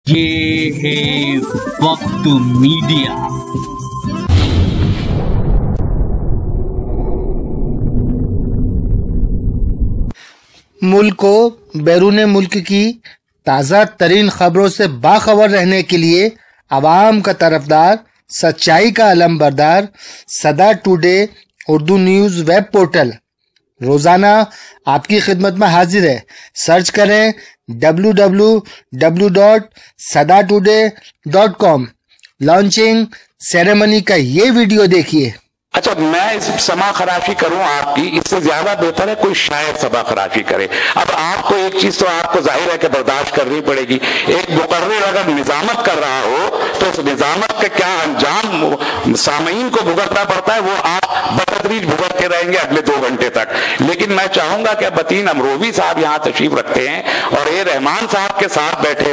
یہ ہے وقت میڈیا۔ ملک کو بیرون ملک کی تازہ ترین خبروں سے باخبر رہنے کے لیے عوام کا طرفدار، سچائی کا علم بردار صدا today Urdu news web portal روزانہ آپ کی خدمت میں حاضر ہے۔ سرچ کریں www.sadatoday.com۔ لانچنگ سیریمنی کا یہ ویڈیو دیکھیے۔ اچھا، میں اس سما خراشی کروں آپ کی، اس سے زیادہ بہتر ہے کوئی شاعر سما خراشی کرے۔ اب آپ کو ایک چیز تو آپ کو ظاہر ہے کہ برداشت کرنی پڑے گی، ایک مقرر اگر نظامت کر رہا ہو تو اس نظامت کا کیا انجام سامعین کو بھگتنا پڑتا ہے وہ آپ بتدریج بھگتتے رہیں گے اگلے 2 گھنٹے تک۔ لیکن میں چاہوں گا کہ بطین امروی صاحب یہاں تشریف رکھتے ہیں اور اے رحمان صاحب کے ساتھ بیٹھے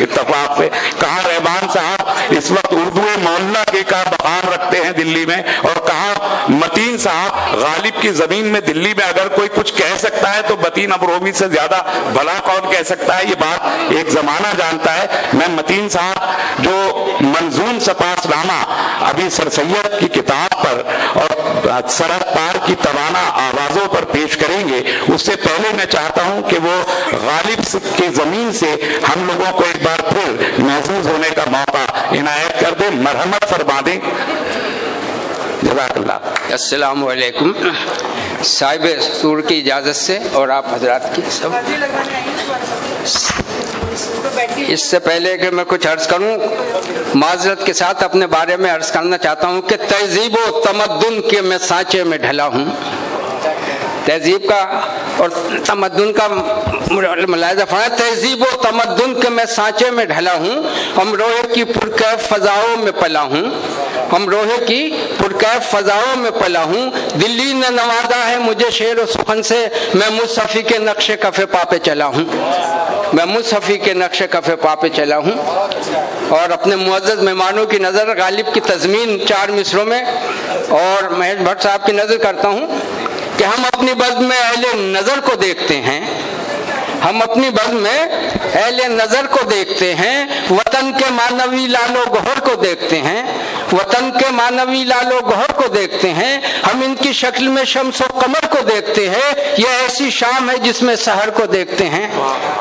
اتفاق سے۔ کہاں رحمان صاحب اس وقت اردو معاملہ کے کا بخار رکھتے ہیں دلی میں، اور کہاں متین صاحب غالب کی زمین میں دلی میں اگر کوئی کچھ کہہ سکتا ہے تو متین امروی سے زیادہ بھلا کون کہہ سکتا ہے؟ یہ بات ایک زمانہ جانتا ہے۔ میں متین صاحب جو منظوم سپاس نامہ ابھی سر سید کی کتاب پر اور سرحد پار کی توانا آوازوں پر پیش کریں گے، اس سے پہلے میں چاہتا ہوں کہ وہ غالب کی زمین سے ہم لوگوں کو ایک بار پھر محظوظ ہونے کا موقع عنایت کر دیں، مرحمت فرما دیں۔ جزاک اللہ۔ السلام علیکم۔ صاحب سور کی اجازت سے اور آپ حضرات کی سب، اس سے پہلے کہ میں کچھ عرض کروں، معذرت کے ساتھ اپنے بارے میں عرض کرنا چاہتا ہوں کہ تہذیب و تمدن کے میں سانچے میں ڈھلا ہوں۔ تہذیب کا اور تمدن کا ملاحظہ فرمائیں۔ تہذیب و تمدن کے میں سانچے میں ڈھلا ہوں، امروہے کی پرکیف فضاؤں میں پلا ہوں، امروہے کی پرکیف فضاؤں میں پلا ہوں۔ دلی نے نوازا ہے مجھے شعر و سخن سے، میں مصحفی کے نقش کف پا پہ چلا ہوں، میں مصحفی کے نقش کف پا پہ چلا ہوں۔ اور اپنے معزز مہمانوں کی نظر غالب کی تضمین 4 مصروں میں اور مہیش بھٹ صاحب کی نظر کرتا ہوں کہ ہم اپنی بزم میں اہل نظر کو دیکھتے ہیں، ہم اپنی بزم میں اہل نظر کو دیکھتے ہیں، وطن کے معنوی لال و گوہر کو دیکھتے ہیں، وطن کے معنوی لال و گوہر کو دیکھتے ہیں، ہم ان کی شکل میں شمس و قمر کو دیکھتے ہیں۔ یہ ایسی شام ہے جس میں سحر کو دیکھتے ہیں،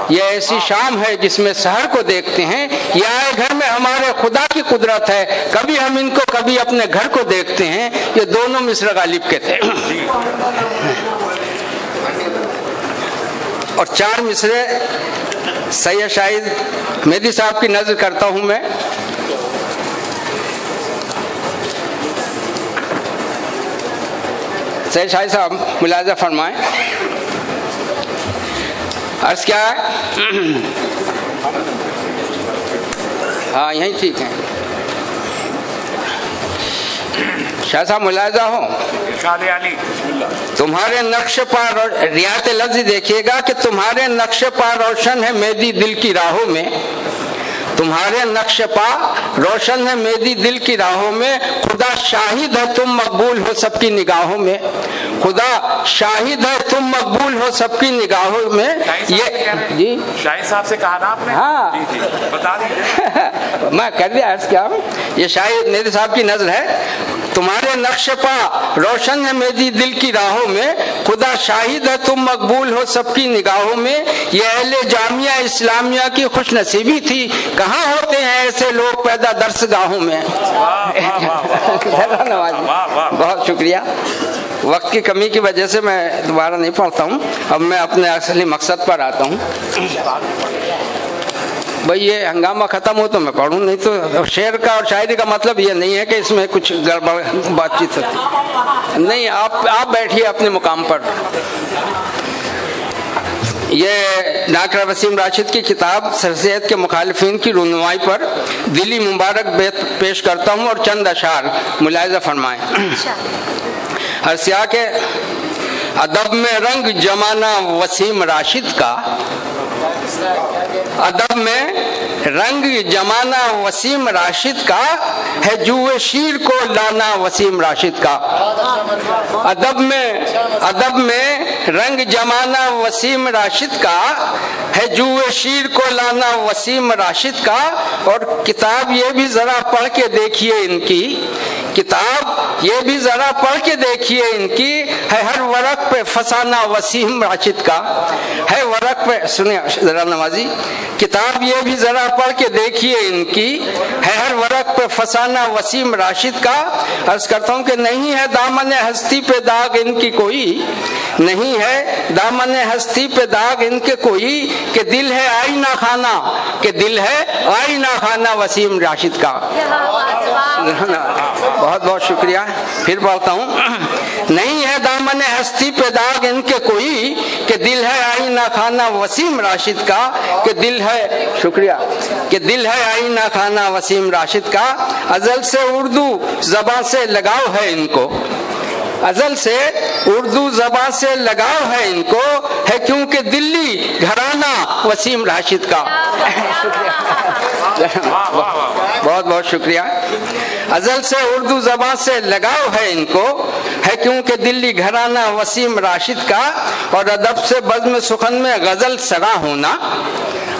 یہ ایسی شام ہے جس میں سحر کو دیکھتے ہیں۔ یہ آئے گھر میں ہمارے خدا کی قدرت ہے، کبھی ہم ان کو کبھی اپنے گھر کو دیکھتے ہیں۔ یہ دونوں مصر غالب کے تھے۔ اور 4 مصرے سید شاہد مہدی صاحب کی نظر کرتا ہوں میں۔ سید شاہد صاحب ملاحظہ فرمائیں۔ عرض کیا ہے؟ ہاں یہیں ٹھیک ہے۔ شاہ صاحب ملاحظہ ہو، تمہارے نقش پر رعایت لفظ دیکھیے گا کہ تمہارے نقش پا روشن ہے مہدی دل کی راہوں میں، تمہارے نقش پا روشن ہے مہدی دل کی راہوں میں، خدا شاہد ہے تم مقبول ہو سب کی نگاہوں میں، خدا شاہد ہے تم مقبول ہو سب کی نگاہوں میں۔ یہ جی شاہد صاحب سے کہا نا آپ نے؟ ہاں بتا دیجیے۔ میں کر دیا عرض کیا، یہ شاہد مہدی صاحب کی نظر ہے۔ تمہارے نقش پا روشن ہے میری دل کی راہوں میں، خدا شاہد ہے تم مقبول ہو سب کی نگاہوں میں۔ یہ اہل جامعہ اسلامیہ کی خوش نصیبی تھی، کہاں ہوتے ہیں ایسے لوگ پیدا درس گاہوں میں۔ بہت شکریہ۔ وقت کی کمی کی وجہ سے میں دوبارہ نہیں پڑھتا ہوں، اب میں اپنے اصلی مقصد پر آتا ہوں۔ بھئی یہ ہنگامہ ختم ہو تو میں پڑھوں، نہیں تو شعر کا اور شاعری کا مطلب یہ نہیں ہے کہ اس میں کچھ گڑبڑ بات چیت ہوتی نہیں۔ آپ بیٹھیے اپنے مقام پر۔ یہ ڈاکٹر وسیم راشد کی کتاب سر سید کے مخالفین کی رونمائی پر دلی مبارک پیش کرتا ہوں اور چند اشعار ملاحظہ فرمائیں۔ ہرسیا کے ادب میں رنگ جمانا وسیم راشد کا، ادب میں رنگ جمانا وسیم راشد کا ہے، جوئے شیر کو لانا وسیم راشد کا۔ ادب میں رنگ جمانا وسیم راشد کا ہے جوئے شیر کو لانا وسیم راشد کا. اور کتاب یہ بھی ذرا پڑھ کے دیکھیے ان کی، کتاب یہ بھی ذرا پڑھ کے دیکھیے ان کی، ہے ہر ورق پہ فسانہ وسیم راشد کا. ہے ورق پہ، سنیں ذرا نوازی، کتاب یہ بھی ذرا پڑھ کے دیکھیے ان کی، ہے ہر ورق پہ فسانہ وسیم راشد کا. عرض کرتا ہوں کہ نہیں ہے دامن ہستی پہ داغ ان کی کوئی، نہیں ہے دامن ہستی پہ داغ ان کے کوئی، کہ دل ہے آئینہ خانہ، کہ دل ہے آئینہ خانہ وسیم راشد کا. بہت بہت شکریہ. پھر بولتا ہوں، نہیں ہے دامن ہستی پہ داغ ان کے کوئی، کہ دل ہے آئینہ خانہ وسیم راشد کا، کہ دل ہے، شکریہ، کہ دل ہے آئینہ خانہ وسیم راشد کا. ازل سے اردو زبان سے لگاؤ ہے ان کو، ازل سے اردو زبان سے لگاؤ ہے ان کو، ہے کیونکہ دلی گھرانہ وسیم راشد کا. بہت بہت شکریہ. ازل سے اردو زبان سے لگاؤ ہے ان کو، ہے کیونکہ دلی گھرانہ وسیم راشد کا. اور ادب سے بزم سخن میں غزل سرا ہونا،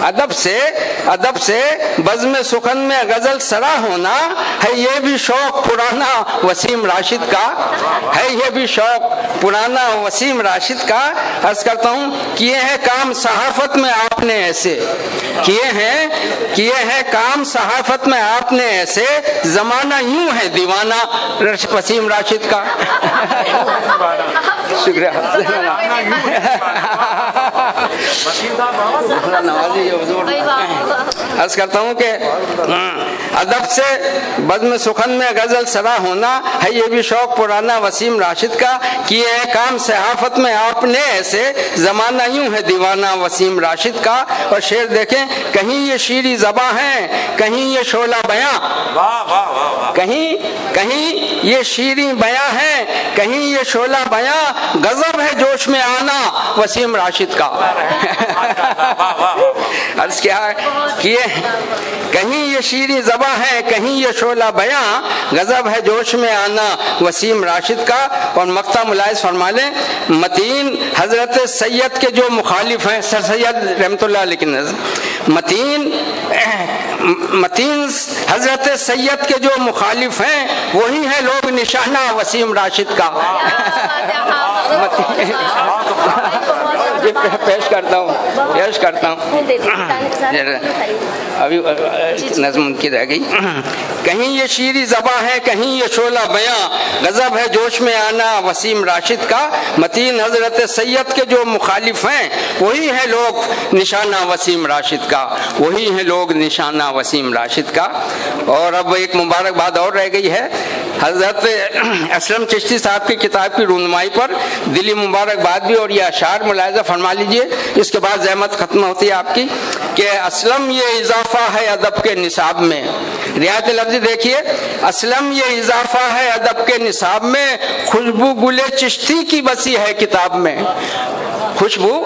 ادب سے بزم سخن میں غزل سرا ہونا، ہے یہ بھی شوق پرانا وسیم راشد کا، ہے یہ بھی شوق پرانا وسیم راشد کا. عرض کرتا ہوں، کیے ہیں کام صحافت میں آپ نے ایسے، کیے ہیں کام صحافت میں آپ نے ایسے، زمانہ یوں ہے دیوانہ وسیم راشد کا. شکریہ. عرض کرتا ہوں کہ ادب سے بزم سخن میں غزل سرا ہونا، ہے یہ بھی شوق پرانا وسیم راشد کا. کیے ہیں کام صحافت میں آپ نے ایسے، زمانہ یوں ہے دیوانہ وسیم راشد کا. اور شعر دیکھیں، کہیں یہ شیریں زباں ہیں، کہیں یہ شعلہ بیاں، کہیں یہ شیریں بیاں ہیں، کہیں یہ شعلہ بیاں، غضب ہے جوش میں آنا وسیم راشد کا. عرض کیا کیے، کہیں یہ شیریں زباں ہے، کہیں یہ شعلہ بیاں، غضب ہے جوش میں آنا وسیم راشد کا. اور مقطع ملاحظ فرما لیں، متین حضرت سید کے جو مخالف ہیں، سر سید رحمۃ اللہ علیہ کی نظر، متین حضرت سید کے جو مخالف ہیں، وہی ہیں لوگ نشانہ وسیم راشد کا. پیش کرتا ہوں ابھی نظم ان کی رہ گئی. کہیں یہ شیریں زباں ہے، کہیں یہ شعلہ بیاں، غضب ہے جوش میں آنا وسیم راشد کا. متین حضرت سید کے جو مخالف ہیں، وہی ہیں لوگ نشانہ وسیم راشد کا، وہی ہیں لوگ نشانہ وسیم راشد کا. اور اب ایک مبارکباد اور رہ گئی ہے، حضرت اسلم چشتی صاحب کی کتاب کی رونمائی پر دلی مبارکباد بھی اور یہ اشعار ملاحظہ فرما لیجئے. اس کے بعد زحمت ختم ہوتی ہے آپ کی، کہ اسلم یہ اضافہ ہے ادب کے نصاب میں. رعایت لفظی دیکھیے، اسلم یہ اضافہ ہے ادب کے نصاب میں، خوشبو گل چشتی کی بسی ہے کتاب میں. خوشبو،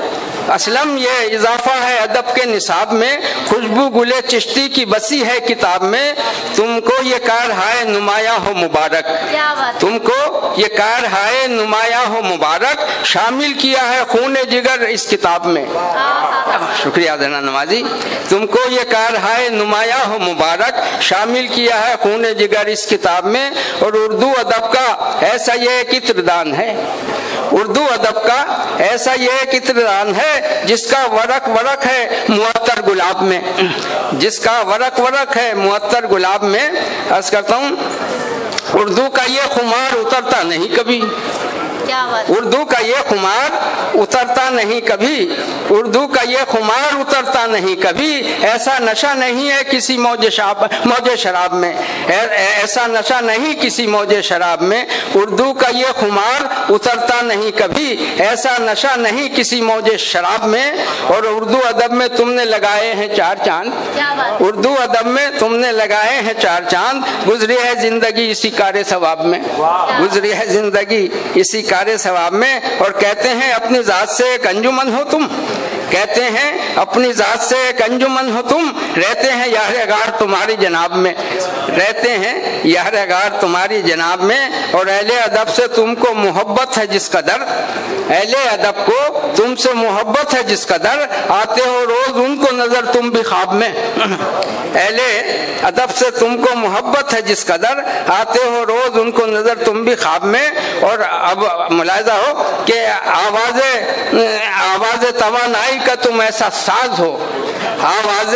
اسلم یہ اضافہ ہے ادب کے نصاب میں، خوشبو گل چشتی کی بسی ہے کتاب میں. تم کو یہ کار ہائے نمایاں ہو مبارک، تم کو یہ کار ہائے نمایاں ہو مبارک، شامل کیا ہے خون جگر اس کتاب میں. شکریہ ذرا نوازی. تم کو یہ کار ہائے نمایاں ہو مبارک، شامل کیا ہے خون جگر اس کتاب میں. اور اردو ادب کا ایسا یہ ایک عطردان ہے، اردو ادب کا ایسا یہ ایک عطردان ہے، جس کا ورق ورق ہے معطر گلاب میں، جس کا ورق ورق ہے معطر گلاب میں. عرض کرتا ہوں، اردو کا یہ خمار اترتا نہیں کبھی، اردو کا یہ خمار اترتا نہیں کبھی، اردو کا یہ خمار اترتا نہیں کبھی. ایسا نشہ نہیں ہے کسی موج شراب میں، ایسا نشہ نہیں کسی موج شراب میں. اردو کا یہ خمار اترتا نہیں کبھی، ایسا نشہ نہیں کسی موج شراب میں. اور اردو ادب میں تم نے لگائے ہیں چار چاند، اردو ادب میں تم نے لگائے ہیں چار چاند. گزری ہے زندگی اسی کار ثواب میں، گزری ہے زندگی اسی کار ثواب میں. اور کہتے ہیں اپنی ذات سے ایک انجمن ہو تم، کہتے ہیں اپنی ذات سے ایک انجمن ہو تم، رہتے ہیں یارغار تمہاری جناب میں، رہتے ہیں یارغار تمہاری جناب میں، اور اہل ادب سے تم کو محبت ہے جس قدر، اہل ادب کو تم سے محبت ہے جس قدر، آتے ہو روز ان کو نظر تم بھی خواب میں، اہل ادب سے تم کو محبت ہے جس قدر، آتے ہو روز ان کو نظر تم بھی خواب میں۔ اور اب ملاحظہ ہو کہ آواز توانائی کا تم ایسا ساز ہو، آواز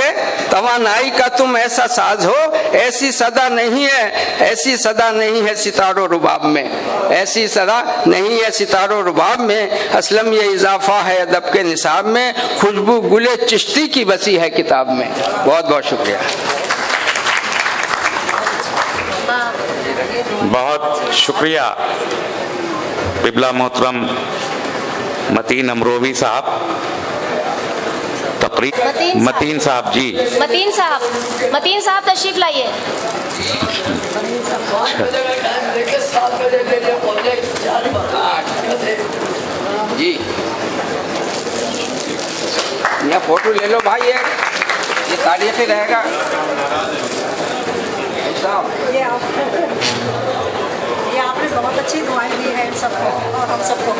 توانائی کا تم ایسا ساز ہو، ایسی صدا نہیں ہے، ایسی صدا نہیں ہے ستاروں رباب میں، ایسی صدا نہیں ہے ستاروں رباب میں، اسلم یہ اضافہ ہے ادب کے نصاب میں، خوشبو گل چشتی کی بسی ہے کتاب میں۔ بہت بہت شکریہ۔ بہت شکریہ قبلہ محترم متین امروی صاحب۔ متین صاحب جی، متین صاحب تشریف لائیے۔ جی یہ فوٹو لے لو بھائی، یہ تاریخی رہے گا۔ یہ آپ نے بہت اچھی دعائیں دی ہیں سب کو اور ہم سب کو۔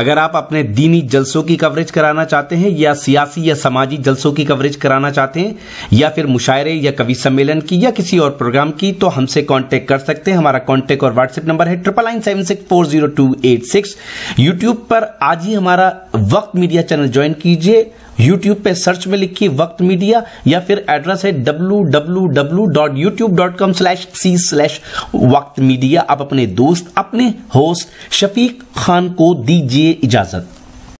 اگر آپ اپنے دینی جلسوں کی کوریج کرانا چاہتے ہیں، یا سیاسی یا سماجی جلسوں کی کوریج کرانا چاہتے ہیں، یا پھر مشاعرے یا کوی سمیلن کی یا کسی اور پروگرام کی، تو ہم سے کانٹیکٹ کر سکتے ہیں۔ ہمارا کانٹیکٹ اور واٹس ایپ نمبر ہے 9997640286۔ یوٹیوب پر آج ہی ہمارا وقت میڈیا چینل جوائن کیجیے، یوٹیوب پہ سرچ میں لکھیے وقت میڈیا، یا پھر ایڈریس ہے www.youtube.com/c/وقت میڈیا۔ آپ اپنے دوست، اپنے ہوسٹ شفیق خان کو دیجیے اجازت۔